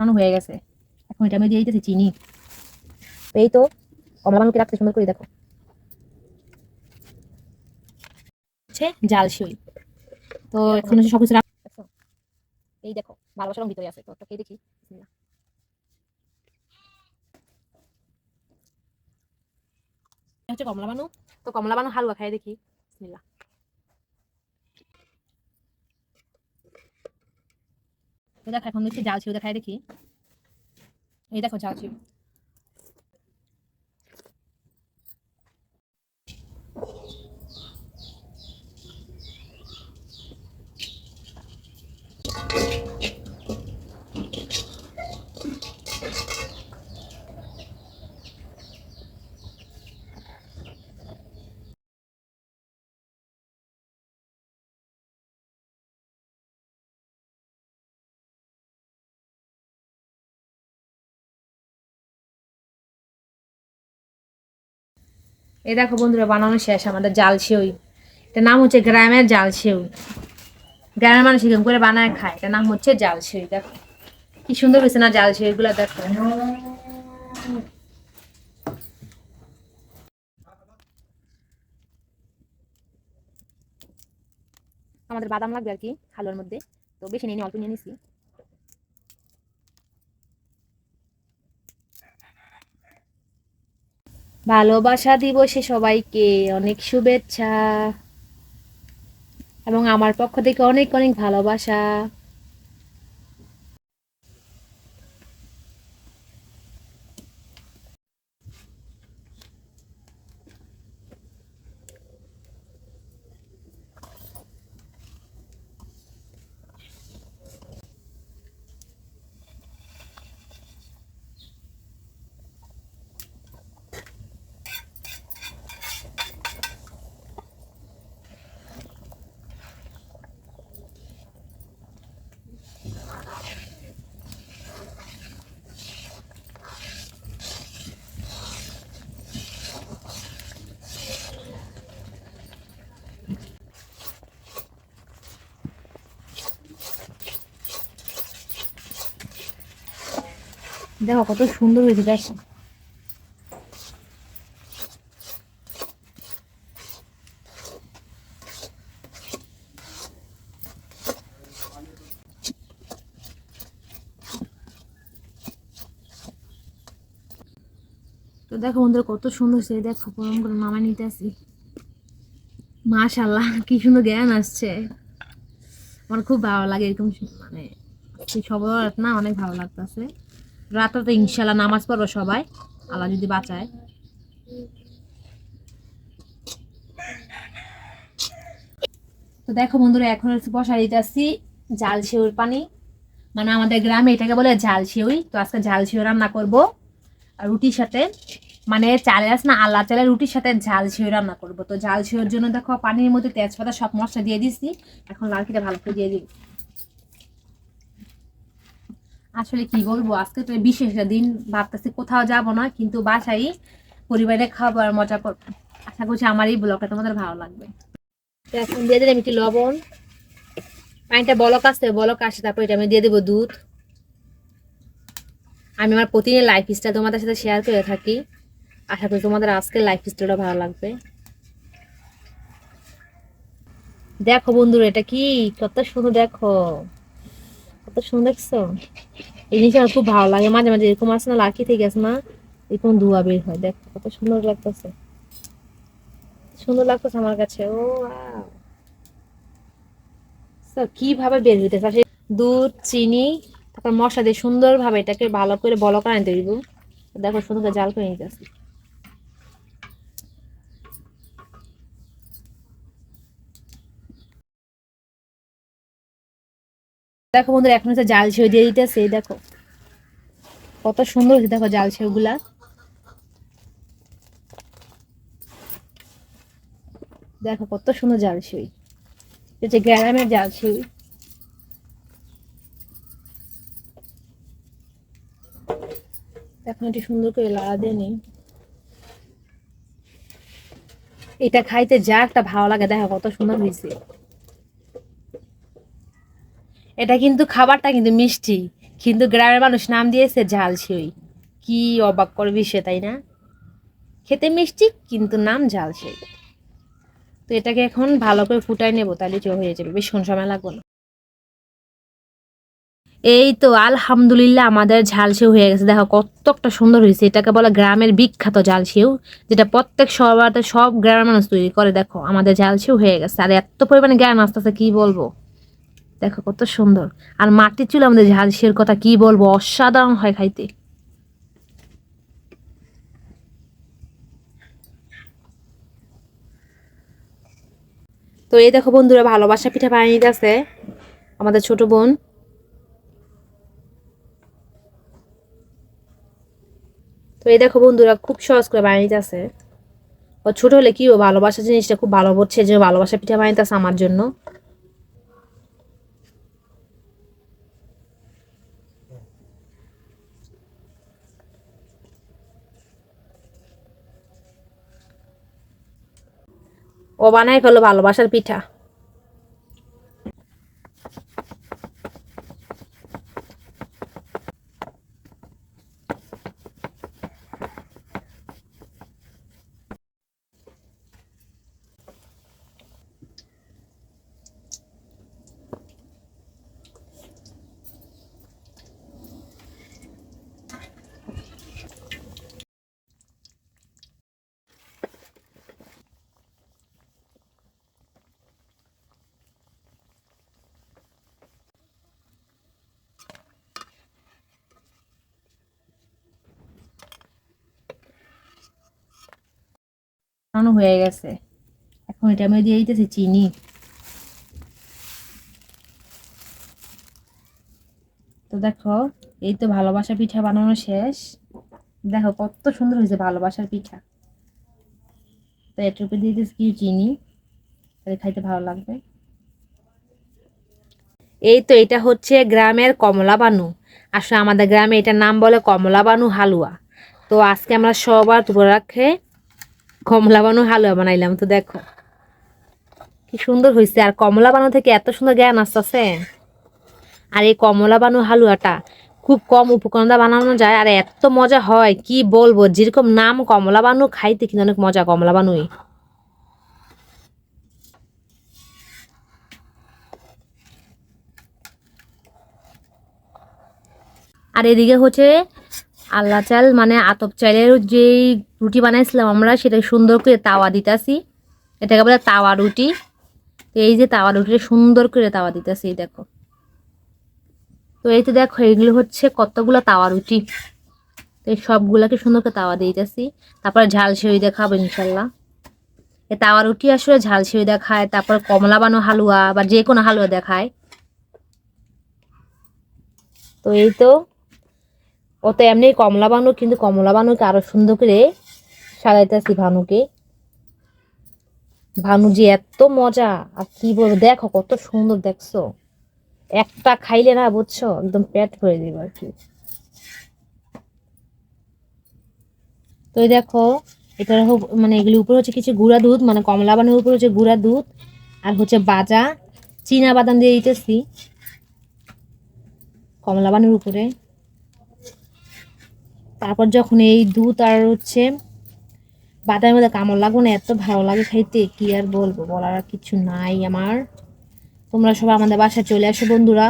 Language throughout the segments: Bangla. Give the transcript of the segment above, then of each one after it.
হয়ে গেছে। এখন এটা আমি দিয়ে দিতেছি চিনি। এই তো কমলা বানুকে রাখতে সুন্দর করে দেখো হচ্ছে জাল সিঁড়ি। তো এখন হচ্ছে সবকিছু রাখছো। এই দেখো ভালোবাসার রং ভিতরে আছে, তো খেয়ে দেখি। বিসমিল্লাহ। এটা হচ্ছে কমলা বানু। তো কমলা বানু হালুয়া খাই দেখি। বিসমিল্লাহ। তো দেখো এখন দেখছি জাল সিঁড়ি খাই দেখি। এই দেখো জাল সিঁড়ি। এই দেখো বন্ধুরা বানানো শেষ আমাদের জাল সিঁড়ি। এটার নাম হচ্ছে গ্রামের জাল সিঁড়ি। গ্রামের মানুষ এরকম করে বানায় খায়, এটার নাম হচ্ছে জাল সিঁড়ি। দেখো কি সুন্দর হয়েছে না জাল সিঁড়ি গুলা, দেখো। আমাদের বাদাম লাগবে আর কি হালুয়ার মধ্যে, তো বেশি নিয়ে অল্প নিয়ে নিছি। ভালোবাসা দিবসে সবাইকে অনেক শুভেচ্ছা এবং আমার পক্ষ থেকে অনেক অনেক ভালোবাসা। দেখো কত সুন্দর হয়েছে, দেখো। তো দেখো বন্ধুরা কত সুন্দর হয়েছে, দেখো গরম গরম মামা নিতে আসি। মাশাআল্লাহ কি সুন্দর জ্ঞান আসছে। আমার খুব ভালো লাগে এরকম, মানে সবার রাত না অনেক ভালো লাগতেছে। রাতে তো ইনশাল্লাহ নামাজ পড়বো সবাই, আল্লাহ যদি বাঁচায়। তো দেখো বন্ধুরা এখন হচ্ছে বসাই দিতেছি জাল সেউর পানি। মানে আমাদের গ্রামে এটাকে বলে জাল সেউই। তো আজকে জাল সেউ রান্না করব আর রুটির সাথে, মানে চালে আছে না আল্লাহ চালের রুটির সাথে ঝাল সেউ রান্না করব। তো জাল সেউর জন্য দেখো পানির মধ্যে তেজপাতা সব মশলা দিয়ে দিচ্ছি। এখন লালকিটা ভালো করে দিয়ে দিব। আসলে কি বলবো, আজকে তো বিশেষ একটা দিন, ভাবতেছি কোথাও যাব না, কিন্তু বাসায় পরিবারে খাবার মজা করবো। আশা করছি আমার এই ব্লগটা তোমাদের ভালো লাগবে। তো এখন দিয়ে দিলাম একটু লবণ। পানিটা বলক আসছে, বলক আসে তারপর এটা আমি দিয়ে দেবো দুধ। আমি আমার প্রতিদিন লাইফ স্টাইল তোমাদের সাথে শেয়ার করে থাকি। আশা করি তোমাদের আজকের লাইফ স্টাইলটা ভালো লাগবে। দেখো বন্ধুরা এটা কি কত সুন্দর, দেখো কত সুন্দর দেখছো। এই জিনিসটা আমার খুব ভালো লাগে, মাঝে মাঝে এরকম আছে না লাকি থেকে গেছে না, এরকম ধোয়া বের হয়, দেখো কত সুন্দর লাগতেছে। সুন্দর লাগতেছে আমার কাছে। ও ওয়াও। So, কিভাবে বের হইতেছে আসলে দুধ চিনি তারপর মশলা দিয়ে সুন্দর ভাবে এটাকে ভালো করে বলক আনতে দিব। দেখো সুন্দর করে জাল করে নিতেছি। দেখো বন্ধুরা এখন হচ্ছে জাল ছেড়ে দিয়ে দিতেছে, দেখো কত সুন্দর হয়েছে, দেখো জাল ছেউগুলা। দেখো কত সুন্দর জাল ছেউ, এটা গ্রামের জাল ছেউ। এখন একটু সুন্দর করে লাড়া দিয়ে নিই। এটা খাইতে যা একটা ভালো লাগে, দেখো কত সুন্দর হয়েছে। এটা কিন্তু খাবারটা কিন্তু মিষ্টি, কিন্তু গ্রামের মানুষ নাম দিয়েছে ঝাল সিউই। কি অবাক কর বিষয়, তাই না? খেতে মিষ্টি কিন্তু নাম ঝাল সিউই। তো এটাকে এখন ভালো করে ফুটাই নেবো, তাহলে হয়ে যাবে, বেশিক্ষণ সময় লাগবে না। এই তো আলহামদুলিল্লাহ আমাদের ঝাল সেউ হয়ে গেছে। দেখো কতটা সুন্দর হয়েছে। এটাকে বলে গ্রামের বিখ্যাত ঝাল সেউ, যেটা প্রত্যেক সবাতে সব গ্রামের মানুষ তৈরি করে। দেখো আমাদের ঝাল সেউ হয়ে গেছে, আর এত পরিমাণে জ্ঞান আসতেছে কি বলবো। দেখো কত সুন্দর। আর মাটির চুলে আমাদের ঝাল সেউর কথা কি বলবো, অসাধারণ হয় খাইতে। তো এই দেখো বন্ধুরা, ভালোবাসা পিঠা বানিয়ে নিতেছে আমাদের ছোট বোন। তো এই দেখো বন্ধুরা, খুব সহজ করে বানিয়ে নিতেছে। ও ছোট হলে কি, ও ভালোবাসা জিনিসটা খুব ভালো বুঝছে, যে ভালোবাসা পিঠা বানাইতেছে আমার জন্য। ও বানাই ফেলো ভালোবাসার পিঠা। বানানো হয়ে গেছে। এখন এটা আমি দিয়ে দিতেছি চিনি। তো দেখো, এই তো ভালোবাসা পিঠা বানানো শেষ। দেখো কত সুন্দর হয়েছে ভালোবাসার পিঠা। তো এটার উপরে দিয়ে দিতেছি কি চিনি, তাহলে খাইতে ভালো লাগবে। এই তো এটা হচ্ছে গ্রামের কমলা বানু। আসলে আমাদের গ্রামে এটার নাম বলে কমলা বানু হালুয়া। তো আজকে আমরা সবার দুপুরে কমলা বানু হালুয়া বানাইলাম। তো দেখো কি সুন্দর হয়েছে। আর কমলা বানু থেকে এত সুন্দর জ্ঞান আসতেছে। আর এই কমলা বানু হালুয়াটা খুব কম উপকরণ দিয়ে বানানো যায়, আর এত মজা হয় কি বলবো। যেরকম নাম কমলা বানু, খাইতে কিন্তু অনেক মজা কমলা বানুই। আর এদিকে হচ্ছে আল্লাহ চাল মানে আতপ চালের যেই রুটি বানাইছিলাম আমরা, সেটা সুন্দর করে তাওয়া দিতেছি। এটাকে বলে তাওয়া রুটি। তো এই যে তাওয়া রুটিটা সুন্দর করে তাওয়া দিতেছি, দেখো। তো এই তো দেখো, এগুলো হচ্ছে কতগুলো তাওয়া রুটি। তো এই সবগুলাকে সুন্দর করে তাওয়া দিতেছি। তারপরে ঝাল সেউই দিয়ে খাবো ইনশাল্লাহ। এই তাওয়া রুটি আসলে ঝাল সেউই দিয়ে খায়, তারপর কমলা বানো হালুয়া বা যে কোনো হালুয়া দেখায়। তো এই তো, ও তো এমনি কমলা বানু, কিন্তু কমলা বানুকে আরো সুন্দর করে সাজাইতেছি ভানুকে। ভানু যে এত মজা, আর কি বলবো, দেখো কত সুন্দর দেখছো। একটা খাইলে না বুঝছো, একদম পেট ভরে দিবে আর কি। তো এই দেখো, এটার মানে এগুলি উপরে হচ্ছে কিছু গুঁড়া দুধ, মানে কমলা বানের উপরে হচ্ছে গুঁড়া দুধ, আর হচ্ছে বাজা চীনা বাদাম দিয়ে দিতেছি কমলা বানের উপরে। তারপর যখন এই দুধ আর হচ্ছে বাদামের মধ্যে কামড় লাগবে না, এত ভালো লাগে খাইতে, কি আর বলবো, বলার আর কিছু নাই আমার। তোমরা সবাই আমাদের বাসায় চলে আসো বন্ধুরা।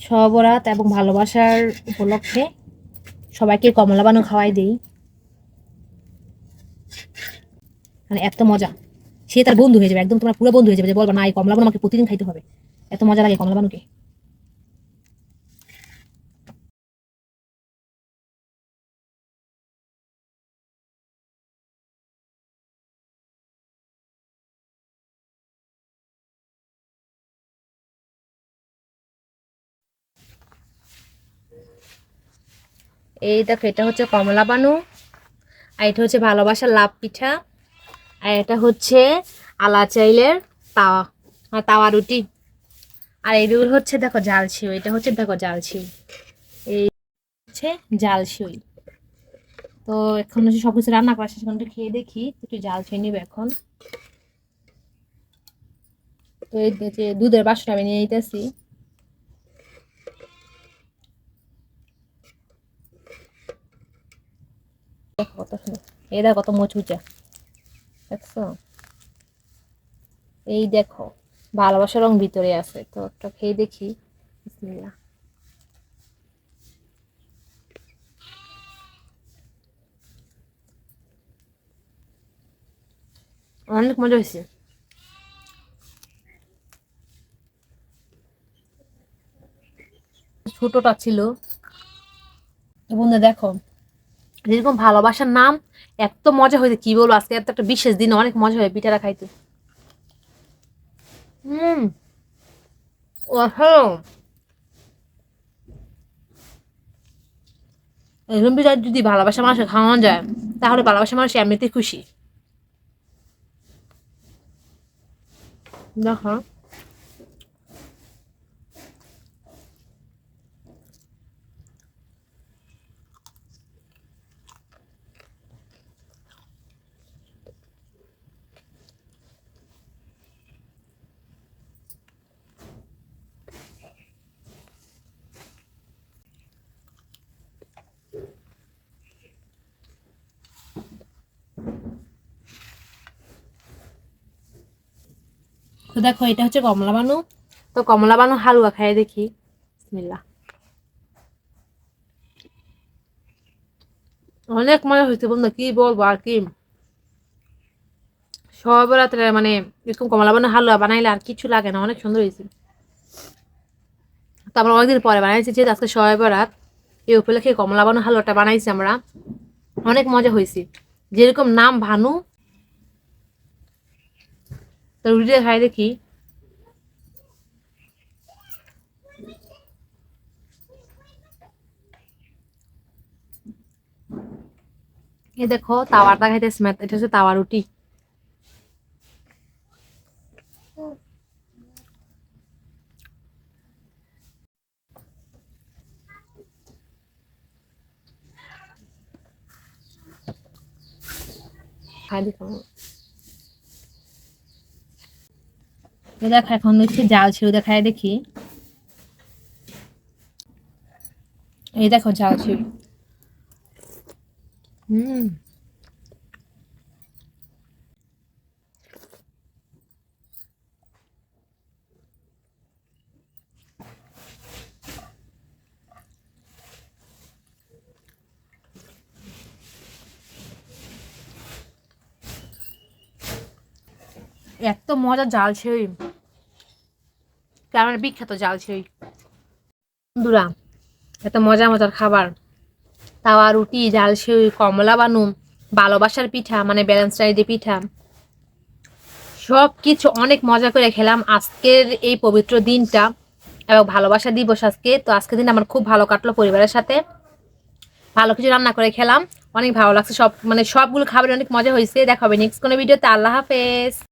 সবরাত এবং ভালোবাসার উপলক্ষে সবাইকে কমলা বানু খাওয়াই দিই। মানে এত মজা, সে তার বন্ধু হয়ে যাবে একদম, তোমার পুরো বন্ধু হয়ে যাবে, যে বলবা না এই কমলা বানু আমাকে প্রতিদিন খাইতে হবে। এত মজা লাগে কমলা বানুকে। এই দেখো, এটা হচ্ছে কমলা বানু, আর এটা হচ্ছে ভালোবাসার লাভ পিঠা, আর এটা হচ্ছে আলা চাইলের তাওয়া, আর তাওয়া রুটি। আর এইগুলো হচ্ছে দেখো জাল সিউ, এটা হচ্ছে দেখো জাল সিউ, এই হচ্ছে জাল সিউই। তো এখন হচ্ছে সবকিছু রান্না করা শেষ, এখন একটু খেয়ে দেখি, একটু জাল খেয়ে নিবে এখন। তো এই যে দুধের বাসনটা আমি নিয়ে নিতেছি। দেখো কত সুন্দর, এই দেখো কত মুচমুচে, দেখছো? এই দেখো ভালোবাসার রং ভিতরে আছে, তো একটা খেয়ে দেখি। বিসমিল্লাহ। অনেক মজা হয়েছে। ছোটটা ছিল। বন্ধু দেখো, যেরকম ভালোবাসার নাম, এত মজা হয়েছে কি বলবো, আজকে এত একটা বিশেষ দিন, অনেক মজা হয় পিঠাটা খাইতে। হুম, অসাধারণ। এরকম পিঠা যদি ভালোবাসা মানুষের খাওয়ানো যায়, তাহলে ভালোবাসা মানুষ এমনিতেই খুশি। দেখো, তো দেখো এটা হচ্ছে কমলা বানু। তো কমলা বানু হালুয়া খাই দেখি। বিসমিল্লাহ। অনেক মজা হয়েছে বন্ধু, কি বলবো আর কি। সবরাত্রে মানে এরকম কমলা বানু হালুয়া বানাইলে আর কিছু লাগে না, অনেক সুন্দর হয়েছে। তো আমরা অনেকদিন পরে বানাইছি, যেহেতু আজকে সবাই বরাত, এই উপলক্ষে কমলা বানু হালুয়াটা বানাইছি আমরা। অনেক মজা হয়েছে, যেরকম নাম ভানু। তো রুটিটা খাই দেখি। এই দেখো তাওয়াটা খাইতেছি, এটা হচ্ছে তাওয়া রুটি। খাই দেখো। এই দেখো এখন হচ্ছে জাল ছিল, দেখাই দেখি। এই দেখো জাল ছিল। হুম, এত মজা জাল ছিল, কারণ বিখ্যাত জাল ছিল। বন্ধুরা, এত মজা মজার খাবার, তাওয়া রুটি, জাল সিউই, কমলা বানু, ভালোবাসার পিঠা মানে ব্যালেন্স ডায়েটে পিঠা, সব কিছু অনেক মজা করে খেলাম আজকের এই পবিত্র দিনটা, এবং ভালোবাসা দিবস আজকে। তো আজকের দিন আমার খুব ভালো কাটলো পরিবারের সাথে, ভালো কিছু রান্না করে খেলাম, অনেক ভালো লাগছে। সব মানে সবগুলো খাবার অনেক মজা হয়েছে। দেখা হবে নেক্সট কোনো ভিডিওতে। আল্লাহ হাফেজ।